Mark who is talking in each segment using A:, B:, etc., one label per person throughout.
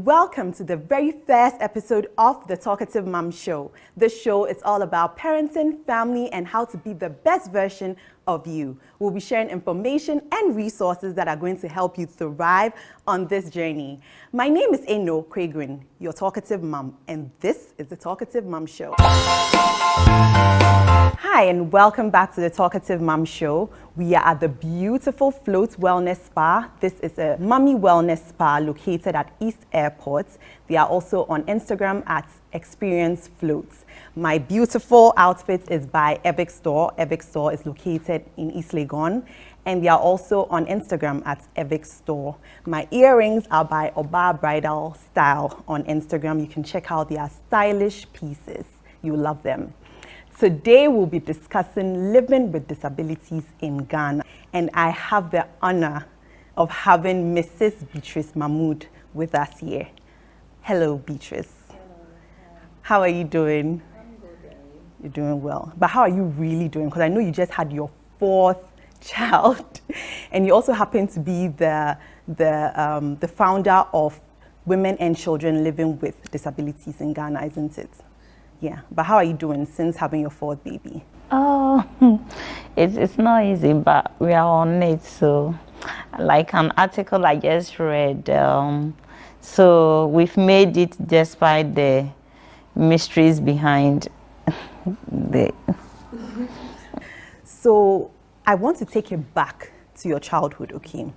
A: Welcome to the very first episode of the Talkative Mom Show. This show is all about parenting, family, and how to be the best version of you. We'll be sharing information and resources that are going to help you thrive on this journey. My name is Eno Quagrin, your talkative mom, and this is the Talkative Mom Show. Hi, and welcome back to the Talkative Mom Show. We are at the beautiful Float Wellness Spa. This is a mommy wellness spa located at East Airport. They are also on Instagram at Experience Floats. My beautiful outfit is by Evic Store. Evic Store is located in East Legon, and they are also on Instagram at Evic Store. My earrings are by Oba Bridal Style on Instagram. You can check out their stylish pieces. You love them. Today we'll be discussing living with disabilities in Ghana, and I have the honor of having Mrs. Beatrice Mahmood with us here. Hello, Beatrice.
B: Hello.
A: How are you doing?
B: I'm good.
A: You're doing well. But how are you really doing? Because I know you just had your fourth child, and you also happen to be the founder of Women and Children Living with Disabilities in Ghana, isn't it? Yeah, but how are you doing since having your fourth baby?
B: Oh, it's not easy, but we are on it. So, like an article I just read, so we've made it despite the mysteries behind the.
A: So, I want to take you back to your childhood, okay?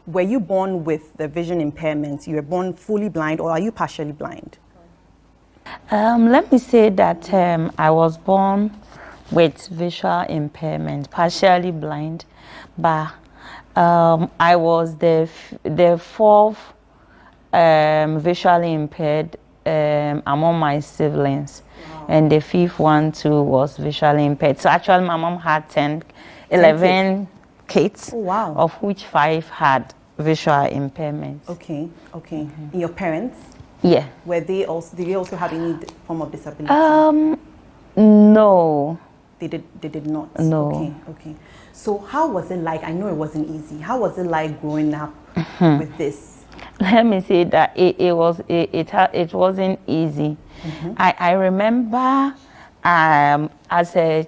A: Were you born with the vision impairment? You were born fully blind, or are you partially blind?
B: Let me say that I was born with visual impairment, partially blind, but I was the fourth visually impaired among my siblings. Wow. And the fifth one too was visually impaired. So actually my mom had 11 kids,
A: oh, wow.
B: Of which 5 had visual impairments.
A: Okay. Mm-hmm. And your parents?
B: Yeah.
A: Did they also have any form of disability?
B: No.
A: They did not?
B: No.
A: Okay. So how was it like? I know it wasn't easy. How was it like growing up with this?
B: Let me say that it wasn't easy. Mm-hmm. I remember as a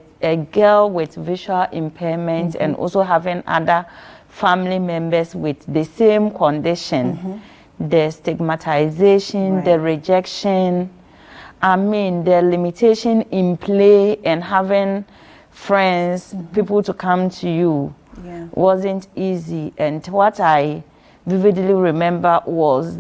B: girl with visual impairment, mm-hmm. and also having other family members with the same condition. Mm-hmm. The stigmatization, right. The rejection, the limitation in play and having friends, mm-hmm. people to come to you, yeah. wasn't easy. And what I vividly remember was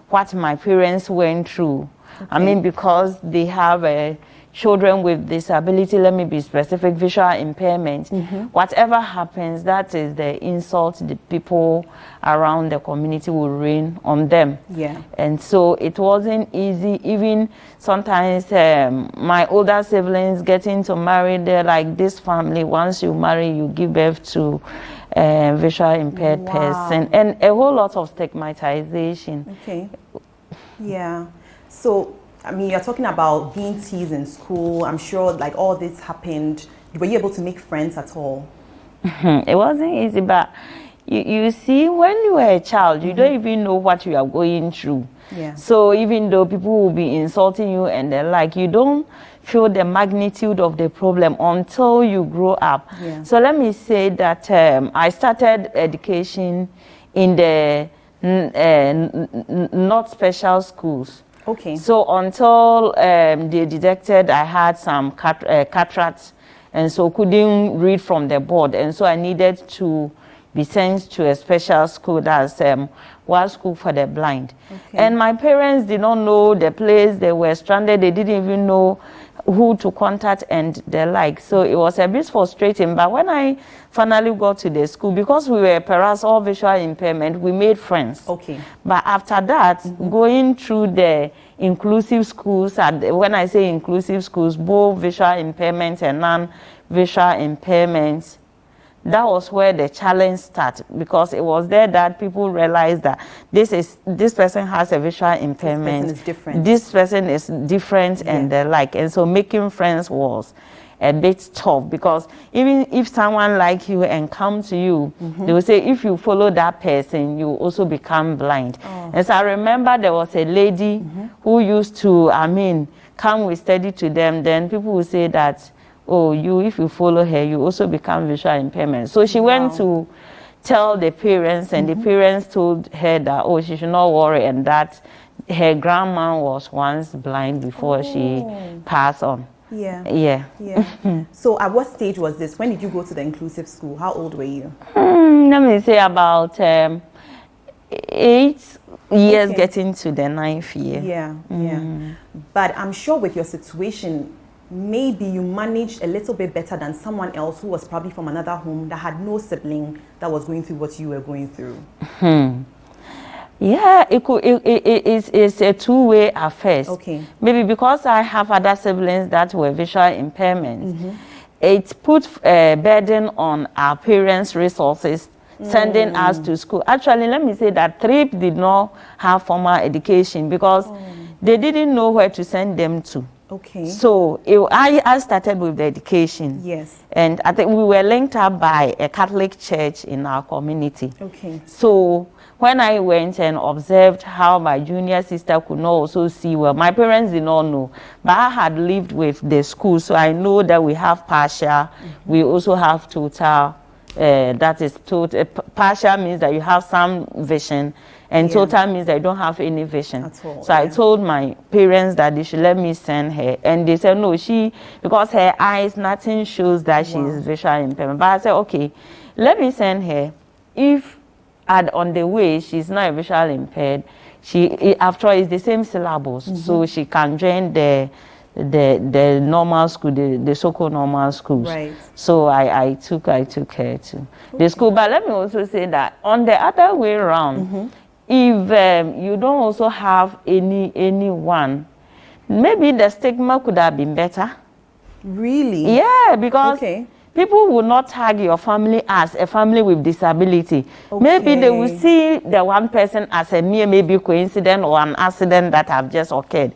B: what my parents went through. Okay. Because they have children with disability, let me be specific, visual impairment. Mm-hmm. Whatever happens, that is the insult the people around the community will rain on them.
A: Yeah.
B: And so it wasn't easy. Even sometimes my older siblings getting to marry, they're like, this family, once you marry, you give birth to a visual impaired wow. person. And a whole lot of stigmatization.
A: Okay. Yeah. So you're talking about being teased in school. I'm sure like all this happened. Were you able to make friends at all?
B: It wasn't easy, but you see, when you were a child, you mm-hmm. don't even know what you are going through. Yeah. So even though people will be insulting you and they're like, you don't feel the magnitude of the problem until you grow up. Yeah. So let me say that I started education in the not special schools.
A: Okay.
B: So until they detected I had some cataracts, and so couldn't read from the board, and so I needed to be sent to a special school, that's one school for the blind. Okay. And my parents did not know the place. They were stranded. They didn't even know who to contact and the like. So it was a bit frustrating. But when I finally got to the school, because we were perhaps all visual impairment, we made friends. Okay. But after that, mm-hmm. going through the inclusive schools, and when I say inclusive schools, both visual impairments and non-visual impairments, that was where the challenge started, because it was there that people realized that this person has a visual impairment.
A: This person is different.
B: This person is different, yeah. And the like. And so making friends was a bit tough, because even if someone like you and come to you, they will say if you follow that person, you also become blind. And so I remember there was a lady who used to, come with study to them, then people would say that, oh, if you follow her, you also become visual impairment. So she went to tell the parents, and the parents told her that, oh, she should not worry, and that her grandma was once blind before she passed on. Yeah.
A: So at what stage was this? When did you go to the inclusive school? How old were you?
B: Let me say about 8 years, getting to the 9th year.
A: But I'm sure with your situation, maybe you managed a little bit better than someone else who was probably from another home that had no sibling that was going through what you were going through.
B: Yeah, it's a two-way affair. Maybe because I have other siblings that were visual impairments, it put a burden on our parents' resources, sending us to school. Actually, let me say that 3 did not have formal education because they didn't know where to send them to. So I started with the education. And I think we were linked up by a Catholic church in our community. So when I went and observed how my junior sister could not also see well, my parents did not know, but I had lived with the school, so I know that we have partial, we also have total. That is total. Partial means that you have some vision, and total means that you don't have any vision at all. So I told my parents that they should let me send her, and they said no, because her eyes, nothing shows that she is visual impairment. But I said okay, let me send her. If on the way she's not visual impaired, after all it's the same syllabus, so she can join the normal school, the so-called normal schools. So I took her to the school. But let me also say that on the other way around, if you don't also have anyone, maybe the stigma could have been better.
A: Really?
B: Yeah, because people will not tag your family as a family with disability. Maybe they will see the one person as a mere maybe coincidence or an accident that have just occurred.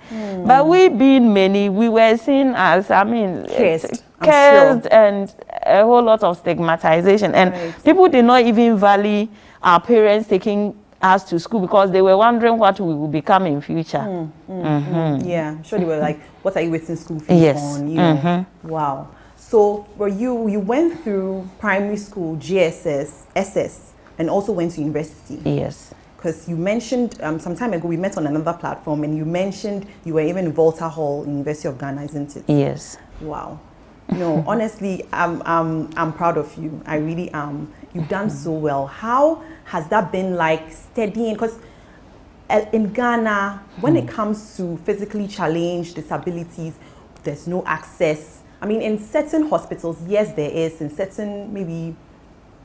B: But we being many, we were seen as, cursed and a whole lot of stigmatization. And people did not even value our parents taking us to school because they were wondering what we will become in future.
A: Yeah, sure they were like, what are you wasting school fees on? You know? Wow. So for you went through primary school, GSS, SS, and also went to university. Because you mentioned some time ago we met on another platform, and you mentioned you were even in Volta Hall, University of Ghana, isn't it? Wow. No, honestly, I'm proud of you. I really am. You've done so well. How has that been like studying? Because in Ghana, when it comes to physically challenged disabilities, there's no access. I mean, in certain hospitals, yes, there is. In certain, maybe,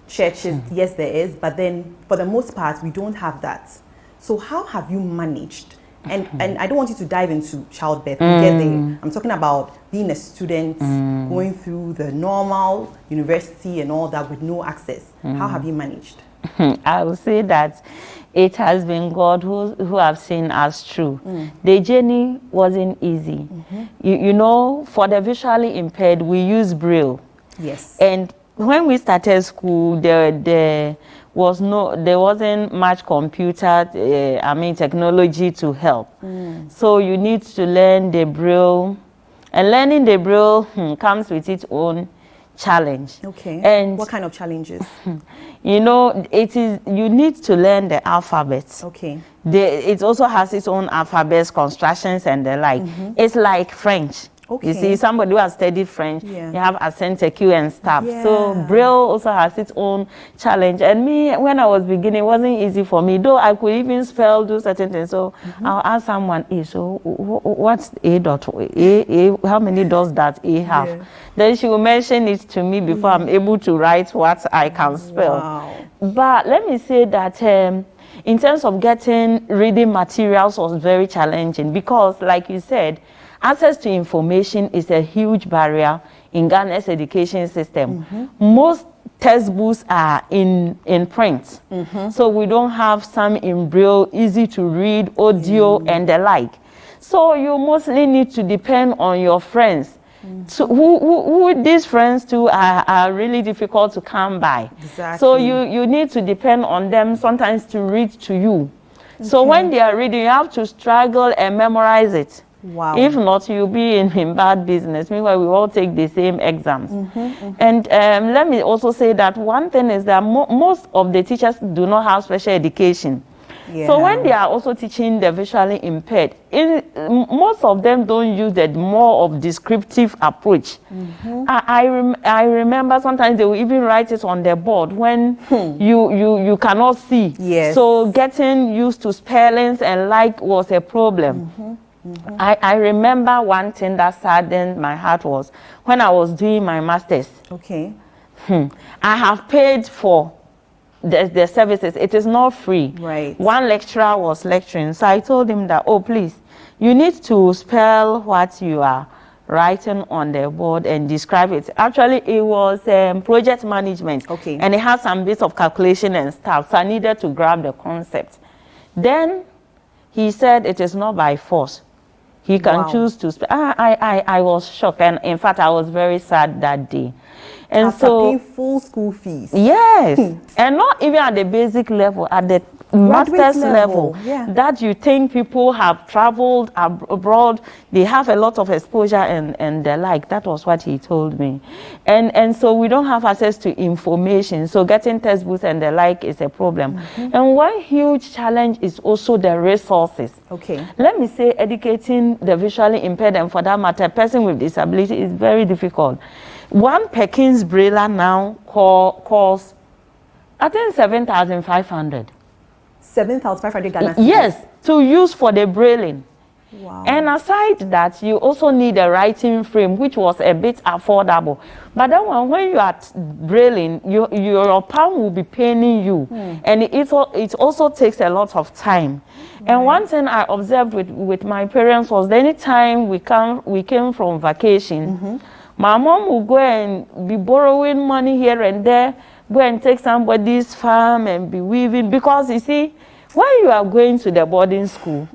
A: churches, yes, there is. But then, for the most part, we don't have that. So how have you managed? And I don't want you to dive into childbirth. We get there. I'm talking about being a student, going through the normal university and all that with no access. How have you managed?
B: I will say that it has been God who have seen us through. The journey wasn't easy. You know, for the visually impaired, we use Braille. And when we started school, there wasn't much computer, technology to help. So you need to learn the Braille, and learning the Braille comes with its own challenge.
A: And what kind of challenges?
B: You know, you need to learn the alphabet. It also has its own alphabet constructions and the like. It's like French. You see, somebody who has studied French, you have accent aigu and stuff. So Braille also has its own challenge. And me, when I was beginning, it wasn't easy for me, though I could even spell, do certain things. So I'll ask someone, so what's A dot? How many dots does A have? Then she will mention it to me before I'm able to write what I can spell. But let me say that in terms of getting reading materials was very challenging because, like you said, access to information is a huge barrier in Ghana's education system. Most textbooks are in print. So we don't have some in Braille, easy to read, audio, and the like. So you mostly need to depend on your friends So who these friends too are really difficult to come by.
A: Exactly.
B: So you need to depend on them sometimes to read to you. So when they are reading, you have to struggle and memorize it.
A: Wow.
B: If not, you'll be in bad business. Meanwhile, we all take the same exams. And let me also say that one thing is that most of the teachers do not have special education.
A: Yeah.
B: So when they are also teaching the visually impaired, most of them don't use the more of descriptive approach. I remember sometimes they will even write it on the board when you cannot see.
A: Yes.
B: So getting used to spellings and like was a problem. I remember one thing that saddened my heart was when I was doing my master's.
A: Okay.
B: I have paid for the services. It is not free.
A: Right.
B: One lecturer was lecturing, so I told him that, oh, please, you need to spell what you are writing on the board and describe it. Actually, it was project management.
A: Okay.
B: And it had some bits of calculation and stuff, so I needed to grab the concept. Then he said it is not by force. He can choose to spell. I was shocked, and in fact, I was very sad that day. And
A: after paying full school fees.
B: Yes, and not even at the basic level, at the master's level, that you think people have traveled abroad, they have a lot of exposure and the like. That was what he told me. And so we don't have access to information, so getting textbooks and the like is a problem. And one huge challenge is also the resources.
A: Okay.
B: Let me say educating the visually impaired, and for that matter, person with disability, is very difficult. One Perkins Braille now costs, I think, 7,500.
A: 7,500 Ghana cedis.
B: Yes, to use for the brailing.
A: Wow.
B: And aside that, you also need a writing frame, which was a bit affordable. But then when you are brailing, your palm will be paining you. And it also takes a lot of time. And one thing I observed with my parents was anytime we came from vacation, my mom will go and be borrowing money here and there, go and take somebody's farm and be weaving. Because you see, when you are going to the boarding school,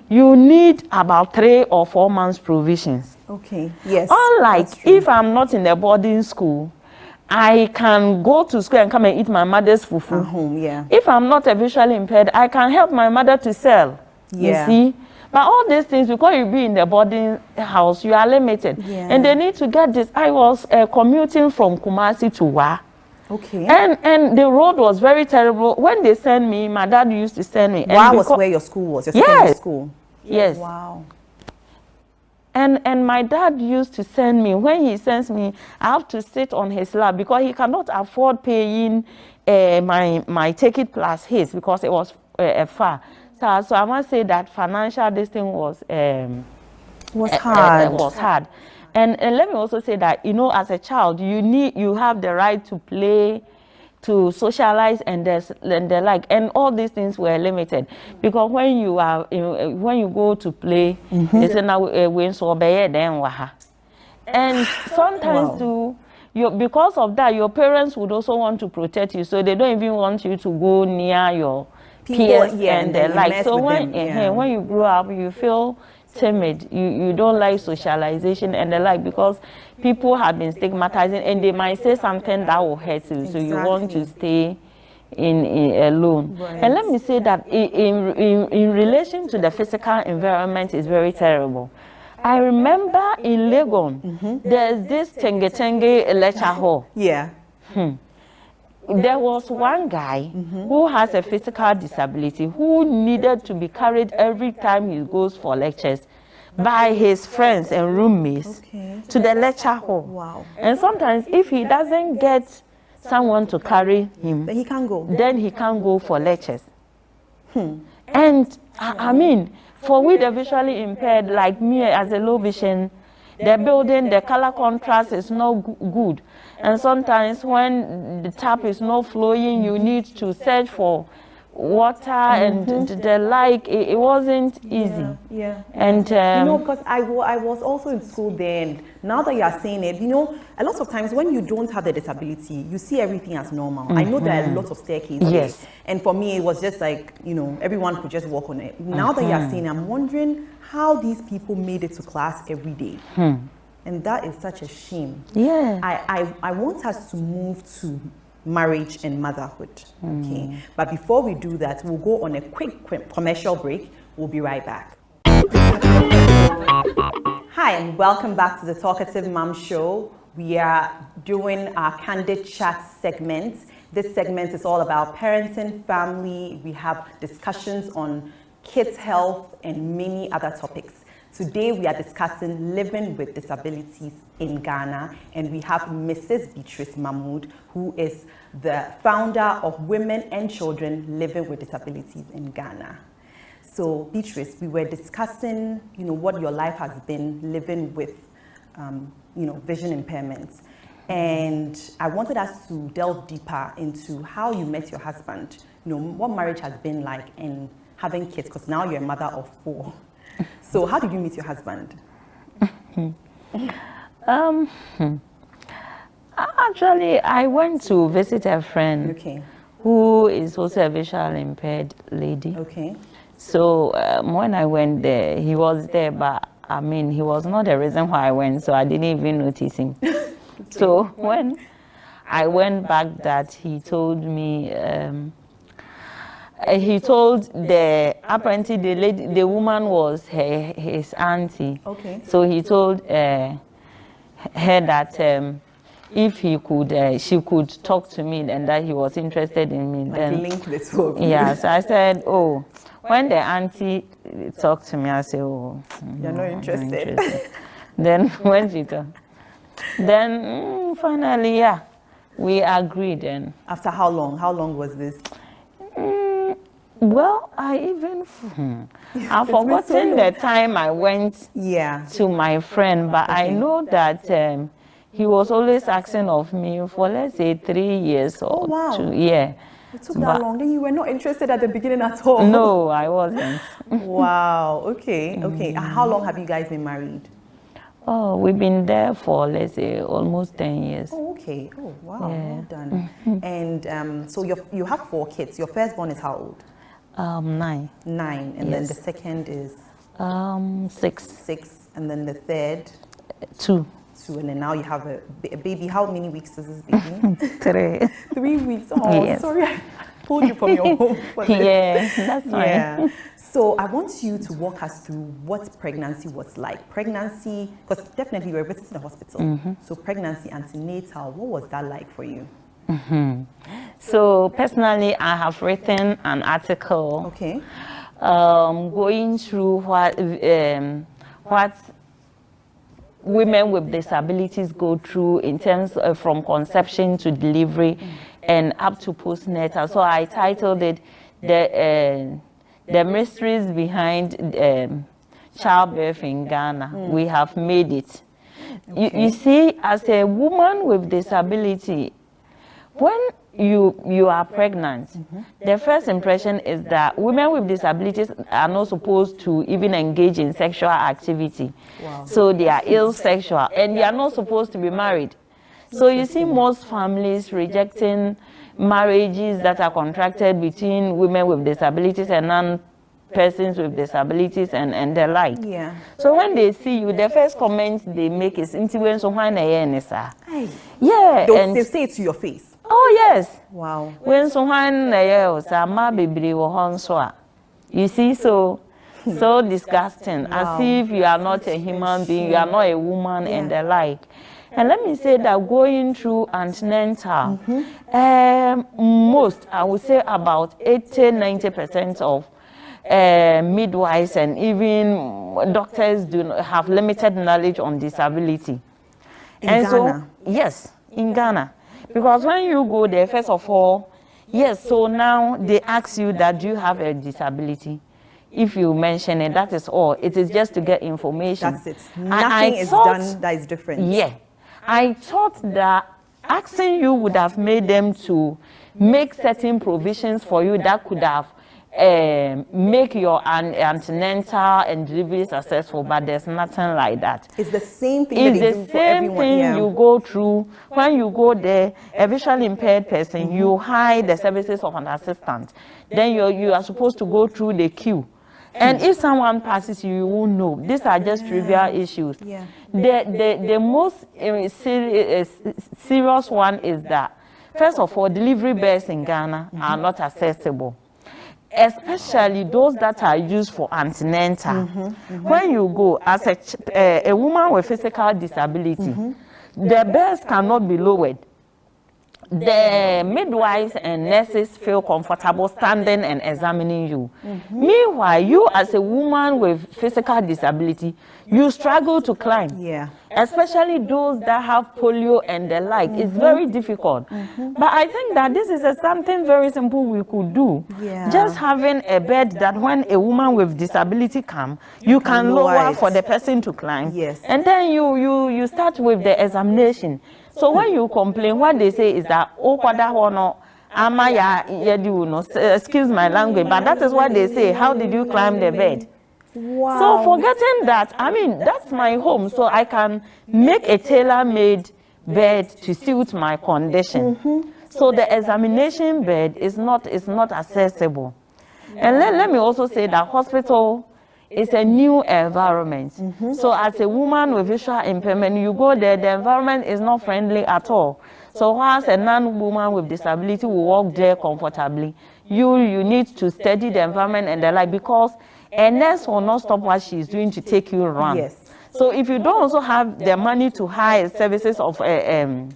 B: you need about 3 or 4 months provisions.
A: Okay, yes.
B: Unlike if I'm not in the boarding school, I can go to school and come and eat my mother's fufu.
A: Yeah.
B: If I'm not a visually impaired, I can help my mother to sell.
A: Yeah.
B: You see? But all these things, because you be in the boarding house, you are limited.
A: Yeah.
B: And they need to get this. I was commuting from Kumasi to Wa.
A: Okay.
B: And the road was very terrible. When they sent me, my dad used to send me.
A: Wa was where your school was, your secondary school?
B: Yes.
A: Wow.
B: And my dad used to send me. When he sends me, I have to sit on his lap because he cannot afford paying my ticket plus his because it was far. So I must say that financial this thing was
A: hard.
B: Was hard. And let me also say that, you know, as a child, you have the right to play, to socialize, and the like, and all these things were limited because when you go to play, it's in a way so bad then waha. And sometimes too, because of that, your parents would also want to protect you, so they don't even want you to go near your peers and the like. So when you grow up, you feel timid, you don't like socialization and the like because people have been stigmatizing and they might say something that will hurt you, so you want to stay in alone. And let me say that in relation to the physical environment is very terrible. I remember in Legon, there's this Tenge lecture hall.
A: Yeah.
B: There was one guy who has a physical disability who needed to be carried every time he goes for lectures by his friends and roommates to the lecture hall.
A: Wow.
B: And sometimes if he doesn't get someone to carry him,
A: then he can't go.
B: Then he can't go for lectures. And I mean, for we the visually impaired like me as a low vision, the building, the color contrast is not good. And sometimes when the tap is not flowing, you need to search for water and the like. It wasn't easy.
A: Yeah.
B: And
A: you know, because I was also in school then. Now that you are saying it, you know, a lot of times when you don't have the disability, you see everything as normal. I know there are lots of staircases.
B: Yes.
A: And for me, it was just like, you know, everyone could just walk on it. Now that you are saying, I'm wondering how these people made it to class every day. And that is such a shame.
B: Yeah.
A: I want us to move to marriage and motherhood. Okay. But before we do that, we'll go on a quick commercial break. We'll be right back. Hi, and welcome back to the Talkative Mom Show. We are doing our Candid Chat segment. This segment is all about parenting, family. We have discussions on kids' health and many other topics. Today we are discussing living with disabilities in Ghana, and we have Mrs. Beatrice Mahmood, who is the founder of Women and Children Living with Disabilities in Ghana. So Beatrice, we were discussing, what your life has been living with, vision impairments. And I wanted us to delve deeper into how you met your husband, what marriage has been like and having kids, because now you're a mother of 4. So how did you meet your husband?
B: Actually, I went to visit a friend who is also a visually impaired lady.
A: Okay.
B: So when I went there, he was there, but he was not the reason why I went, so I didn't even notice him. So when I went back that he told me, apparently the woman was his auntie.
A: Okay.
B: So he told her that if he could, she could talk to me and that he was interested in me. Then
A: link the two of you.
B: Yeah, so I said, oh, when the auntie talked to me, I said, oh,
A: you're not interested.
B: Then when she talked, then finally, yeah, we agreed. And
A: after how long? How long was this?
B: Well, I've forgotten the time I went to my friend, but I know that he was always asking of me for, let's say, 3 years or 2. Yeah.
A: It took that long. Then you were not interested at the beginning at all.
B: No, I wasn't.
A: Wow. Okay. Okay. How long have you guys been married?
B: Oh, we've been there for, let's say, almost 10 years.
A: Oh, okay. Oh, wow. Yeah. Well done. And so you have 4 kids. Your firstborn is how old?
B: 9.
A: 9. And then the second is?
B: 6.
A: 6. And then the third?
B: 2.
A: And then now you have a baby. How many weeks is this baby?
B: 3.
A: 3 weeks. Oh, yes. Sorry, I pulled you from your home for this.
B: Yeah, that's fine.
A: Yeah. So I want you to walk us through what pregnancy was like. Pregnancy, because definitely you were visiting the hospital. So pregnancy, antenatal, what was that like for you?
B: So personally, I have written an article.
A: Okay.
B: Going through what women with disabilities go through in terms of from conception to delivery and up to postnatal. So I titled it the mysteries behind childbirth in Ghana. We have made it. You see, as a woman with disability, when you are pregnant, the first impression is that women with disabilities are not supposed to even engage in sexual activity. Wow. So they are ill sexual and they are not supposed to be married. So you see most families rejecting marriages that are contracted between women with disabilities and non-persons with disabilities and the like.
A: Yeah.
B: So when they see you, the first comment they make is, yeah.
A: They say it to your face.
B: Oh yes.
A: Wow.
B: When someone you see, so disgusting. Wow. As if you are not a human being, you are not a woman and the like. And let me say that going through antenatal, most, I would say about 80-90% of midwives and even doctors do not have limited knowledge on disability.
A: In Ghana?
B: So, yes, in Ghana. Because when you go there, first of all, yes, so now they ask you that do you have a disability? If you mention it, that is all. It is just to get information.
A: That's it. Nothing is done that is different.
B: Yeah. I thought that asking you would have made them to make certain provisions for you that could have make your antenatal and delivery successful, but there's nothing like that.
A: It's the same thing.
B: It's the same thing you go through when you go there. A visually impaired person, you hire the services of an assistant. Then you are supposed to go through the queue. And if someone passes you, you won't know. These are just trivial issues.
A: Yeah.
B: The most serious one is that, first of all, delivery births in Ghana are not accessible, especially those that are used for antenatal. When you go as a woman with physical disability, the births cannot be lowered. The midwives and nurses feel comfortable standing and examining you. Meanwhile, you as a woman with physical disability, you struggle to climb.
A: Yeah.
B: Especially those that have polio and the like. It's very difficult. But I think that this is something very simple we could do.
A: Yeah.
B: Just having a bed that when a woman with disability comes, you can lower for the person to climb.
A: Yes.
B: And then you start with the examination. So when you complain, what they say is that, excuse my language, but that is what they say. How did you climb the bed?
A: Wow.
B: So forgetting that, I mean, that's my home, so I can make a tailor-made bed to suit my condition. So the examination bed is not accessible. And let me also say that hospital is a new environment. So as a woman with visual impairment, you go there, the environment is not friendly at all. So whilst a non-woman with disability will walk there comfortably, you need to study the environment and the like, because a nurse will not stop what she's doing to take you around.
A: Yes.
B: So if you don't also have the money to hire services of an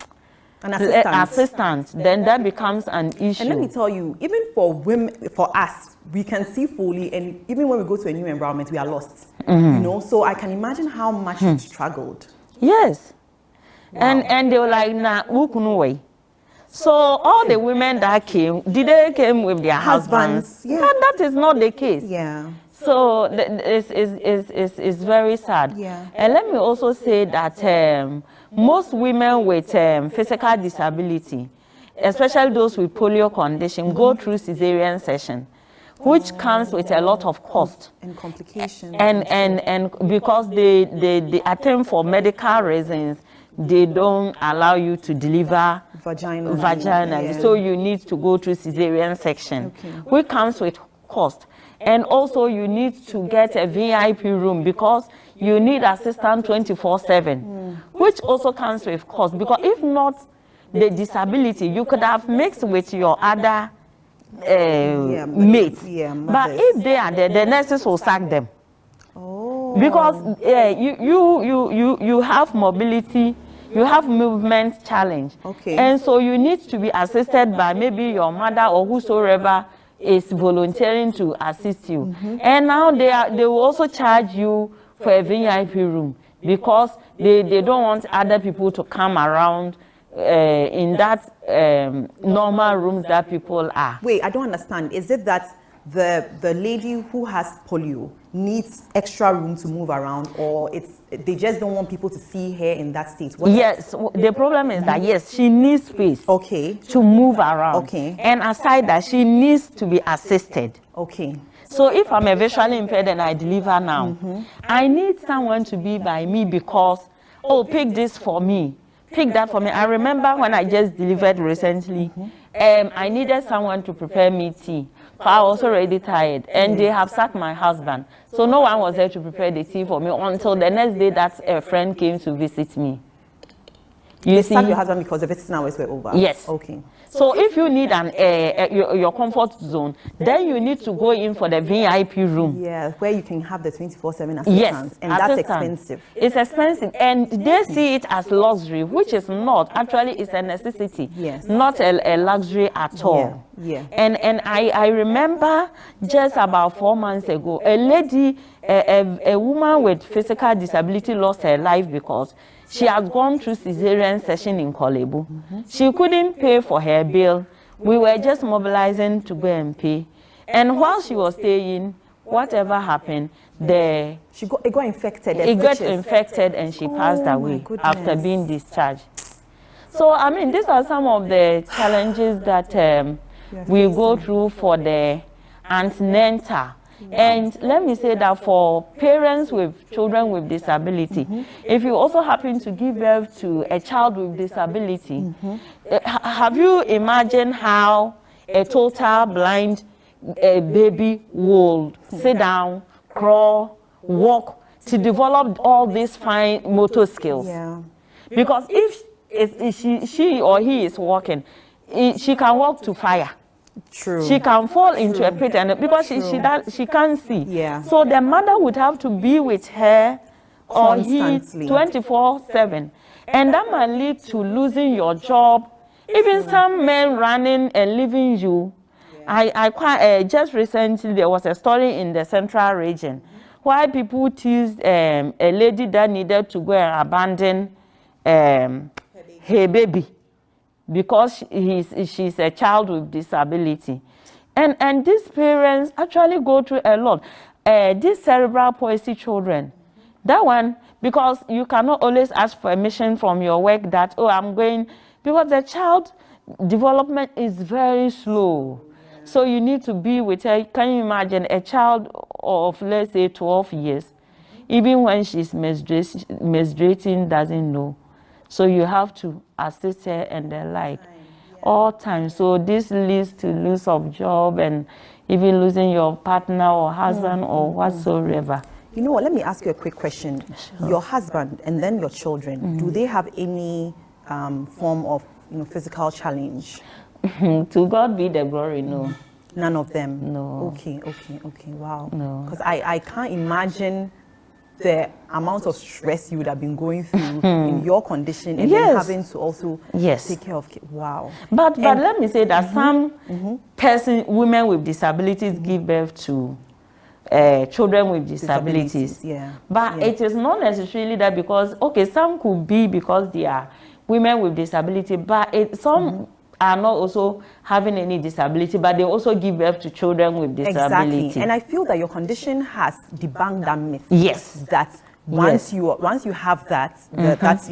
B: assistant, then that becomes an issue.
A: And let me tell you, even for women, for us, we can see fully, and even when we go to a new environment, we are lost. You know, so I can imagine how much you struggled.
B: Yes.
A: Wow.
B: And they were like, nah, way. So all the women that came, they came with their husbands?
A: Yeah.
B: But that is not the case.
A: Yeah.
B: So it's very sad.
A: Yeah.
B: And let me also say that most women with physical disability, especially those with polio condition, go through cesarean section, which comes with a lot of cost
A: and complications.
B: And because they attempt for medical reasons, they don't allow you to deliver vaginally.
A: Yeah.
B: So you need to go through cesarean section, which comes with cost. And also you need to get a VIP room because you need assistance 24/7, which also comes with cost. Because if not the disability, you could have mixed with your other mates. But if they are there, the nurses will sack them.
A: Oh.
B: Because you have mobility, you have movement challenge.
A: Okay.
B: And so you need to be assisted by maybe your mother or whosoever is volunteering to assist you. And now they will also charge you for a VIP room because they don't want other people to come around in that normal rooms that people are.
A: Wait, I don't understand. Is it that the lady who has polio needs extra room to move around, or they just don't want people to see her in that state?
B: Yes, the problem is that yes, she needs space to move around. And aside that, she needs to be assisted. So if I'm a visually impaired and I deliver now, I need someone to be by me because, pick this for me, pick that for me. I remember when I just delivered recently, I needed someone to prepare me tea. I was already tired, and they have sacked my husband. So no one was there to prepare the tea for me until the next day that a friend came to visit me.
A: You sacked your husband because the visiting hours were over?
B: Yes. So if you need your comfort zone, then you need to go in for the VIP room.
A: Yeah, where you can have the 24/7 assistance.
B: Yes,
A: and that's expensive.
B: It's expensive, and they see it as luxury, which is not. Actually, it's a necessity.
A: Yes.
B: Not a luxury at all.
A: Yeah.
B: And I remember just about 4 months ago, a lady, a woman with physical disability lost her life because she had gone through cesarean section in Kolebu. She couldn't pay for her bill. We were just mobilizing to go and pay. And while she was staying, whatever happened, it
A: got infected.
B: It got infected and she passed away after being discharged. So, I mean, these are some of the challenges that we go through for the antenatal. And let me say that for parents with children with disability, if you also happen to give birth to a child with disability, have you imagined how a total blind a baby will sit down, crawl, walk, to develop all these fine motor skills.
A: Yeah.
B: Because if she or he is walking, she can walk to fire.
A: True.
B: She can fall into a pit, and because she can't see.
A: Yeah.
B: So the mother would have to be with her or he
A: Constantly.
B: 24/7, and that might lead to losing your job. Even some men running and leaving you. Just recently there was a story in the central region why people teased a lady that needed to go and abandon her baby because she's a child with disability. And these parents actually go through a lot. These cerebral palsy children, that one, because you cannot always ask permission from your work that, oh, I'm going, because the child development is very slow. So you need to be with her. Can you imagine a child of, let's say, 12 years, even when she's menstruating, doesn't know. So you have to assist her and the like, all time. So this leads to loss of job and even losing your partner or husband or whatsoever.
A: You know what, let me ask you a quick question. Sure. Your husband and then your children, do they have any form of physical challenge?
B: To God be the glory, no.
A: None of them?
B: No.
A: Okay, wow.
B: No.
A: Because I can't imagine the amount of stress you would have been going through in your condition and then having to also take care of kids. Wow.
B: But let me say that some women with disabilities give birth to children with disabilities. But it is not necessarily that because, okay, some could be because they are women with disability, but some are not also having any disability, but they also give birth to children with disability.
A: Exactly. And I feel that your condition has debunked that myth.
B: Yes.
A: That once you have that, that's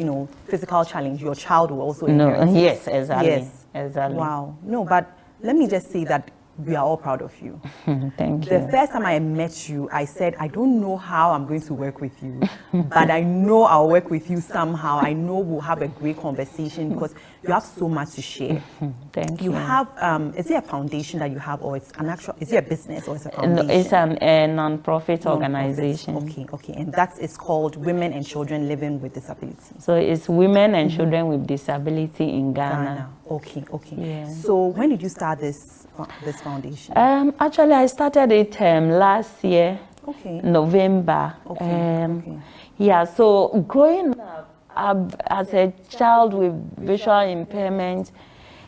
A: physical challenge, your child will also inherit it.
B: Yes, exactly.
A: Yes.
B: Exactly.
A: Wow. No, but let me just say that we are all proud of you.
B: Thank you.
A: The first time I met you, I said, I don't know how I'm going to work with you, but I know I'll work with you somehow. I know we'll have a great conversation because you have so much to share.
B: Thank you.
A: You have, is it a foundation that you have, or it's an actual, is it a business or it's a foundation?
B: It's a non-profit organization.
A: Okay. And it's called Women and Children Living with Disability.
B: So it's women and children with disability in Ghana.
A: Okay.
B: Yeah.
A: So when did you start this foundation?
B: Actually, I started it last year, November. Yeah, so growing up as a child with visual impairment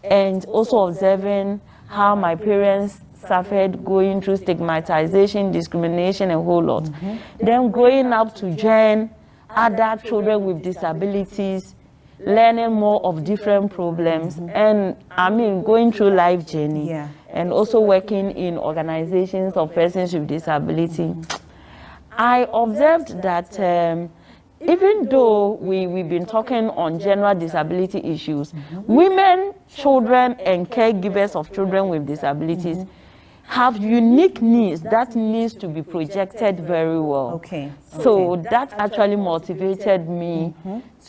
B: and also observing how my parents suffered going through stigmatization, discrimination, a whole lot. Then growing up to join other children with disabilities, learning more of different problems, and going through life journey, and also working in organizations of persons with disability. I observed that even though we've been talking on general disability issues, women, children, and caregivers of children with disabilities have unique needs that needs to be projected very well. So that actually motivated me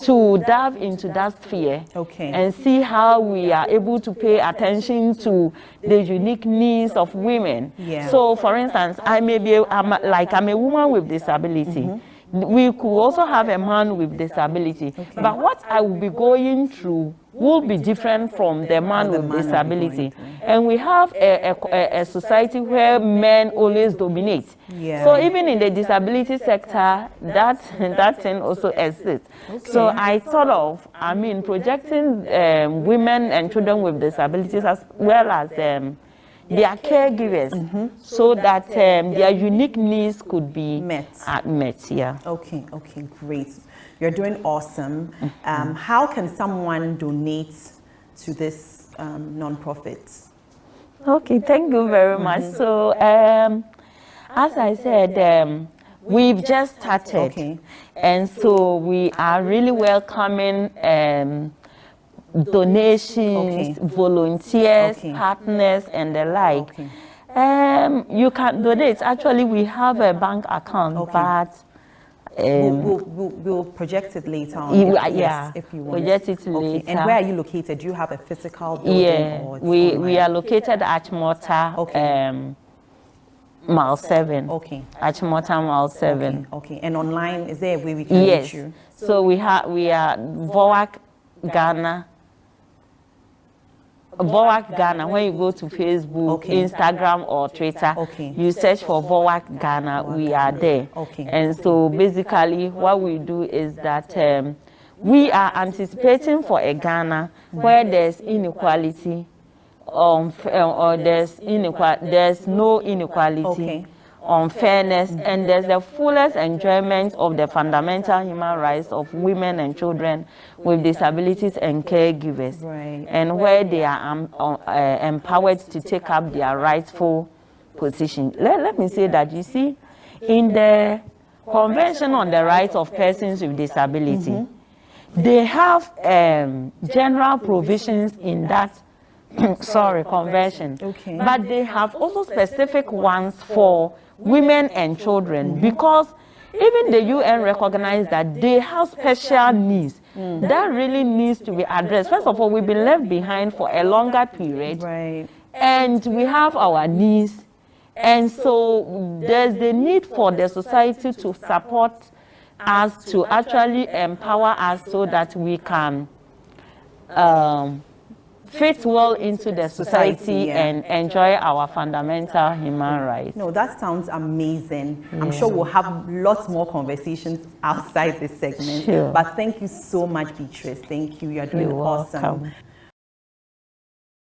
B: to dive into that sphere and see how we are able to pay attention to the unique needs of women. So for instance, I'm a woman with disability. We could also have a man with disability, but what I will be going through will be different from the man with disability. And we have a society where men always dominate. So even in the disability sector, that thing also exists. So I thought of, projecting women and children with disabilities as well as their caregivers, so that their unique needs could be met. Okay, great. You're doing awesome. How can someone donate to this non-profit? Okay, thank you very much. So, as I said, we've just started, and so we are really welcoming donations, volunteers, partners, and the like. You can donate. Actually, we have a bank account, but we'll project it later on. If you want. Project it later. And where are you located? Do you have a physical building? We are located at Mota, Mile 7.
A: Okay.
B: Achimota Mile 7.
A: Okay. And online, is there a way we can reach you?
B: So we are VOAC Ghana. VOAC Ghana. When you go to Facebook, Instagram, or Twitter, you search for VOAC Ghana. We are there. And so basically, what we do is that we are anticipating for a Ghana where there's inequality, or there's no inequality, unfairness, and there's the fullest enjoyment of the fundamental human rights of women and children with disabilities and caregivers, and where they are empowered to take up their rightful position. Let me say that, you see, in the Convention on the Rights of Persons with Disability, they have general provisions in that convention, but they have also specific ones for women and children, because even the UN recognized that they have special needs that really needs to be addressed. First of all, we've been left behind for a longer period, and we have our needs, and so there's the need for the society to support us, to actually empower us so that we can fit well into the society and enjoy our fundamental human rights.
A: No, that sounds amazing. I'm sure we'll have lots more conversations outside this segment. But thank you so much, Beatrice. Thank you. You're doing awesome.
B: Welcome.